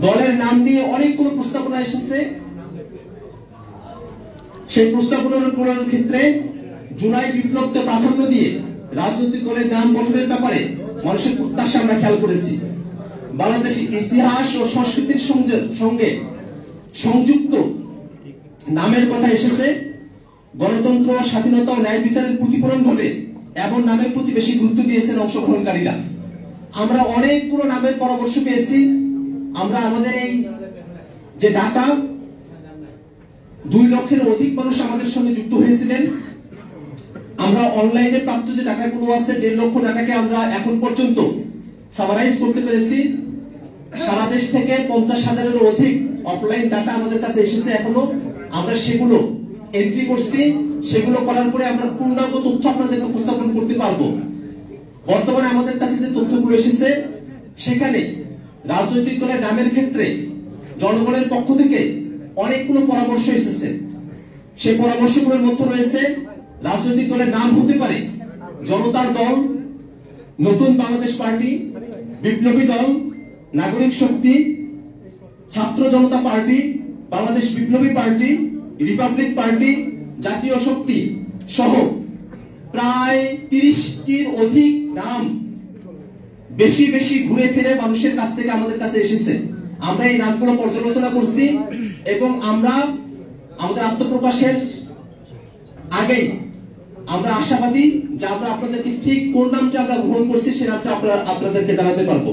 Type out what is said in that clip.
দলের নাম নিয়ে অনেকগুলো প্রস্তাবনা এসেছে। সেই প্রস্তাবনার ক্ষেত্রে জুলাই বিপ্লবকে প্রাধান্য দিয়ে রাজনৈতিক দলের নাম গঠনের ব্যাপারে মানুষের প্রত্যাশা আমরা খেয়াল করেছি। বাংলাদেশের ইতিহাস ও সংস্কৃতির সঙ্গে সংযুক্ত নামের কথা এসেছে। গণতন্ত্র, স্বাধীনতা ও ন্যায় বিচারের প্রতিফলন ঘটে এমন নামের প্রতি বেশি গুরুত্ব দিয়েছেন অংশগ্রহণকারীরা। আমরা অনেকগুলো নামের পরামর্শ পেয়েছি। আমরা আমাদের এই যে ডাটা 2 লক্ষের অধিক মানুষ আমাদের সঙ্গে যুক্ত হয়েছিলেন। আমরা অনলাইনে প্রাপ্ত যে টাকাগুলো আছে 1.5 লক্ষ টাকাকে আমরা এখন পর্যন্ত সামারাইজ করতে পেরেছি। সারা দেশ থেকে 50,000-এর অধিক অফলাইন ডাটা আমাদের কাছে এসেছে। এখনো আমরা সেগুলো এন্ট্রি করছি। সেগুলো করার পরে আমরা পূর্ণাঙ্গ তথ্য আপনাদেরকে উপস্থাপন করতে পারবো। বর্তমানে আমাদের কাছে যে তথ্যগুলো এসেছে সেখানে রাজনৈতিক দলের নামের ক্ষেত্রে জনগণের পক্ষ থেকে অনেকগুলো পরামর্শ এসেছে। সেই পরামর্শগুলোর মধ্যে রয়েছে রাজনৈতিক দলের নাম হতে পারে জনতার দল, নতুন বাংলাদেশ পার্টি, বিপ্লবী দল, নাগরিক শক্তি, ছাত্র জনতা পার্টি, বাংলাদেশ বিপ্লবী পার্টি, রিপাবলিক পার্টি, জাতীয় শক্তি সহ প্রায় 30টির অধিক নাম বেশি ঘুরে ফিরে মানুষের কাছ থেকে আমাদের কাছে এসেছে। আমরা এই নামগুলো পর্যালোচনা করছি এবং আমরা আমাদের আত্মপ্রকাশের আগেই আমরা আশাবাদী যে আমরা আপনাদেরকে ঠিক কোন নামটা আমরা গ্রহণ করছি সে নামটা আপনাদেরকে জানাতে পারবো।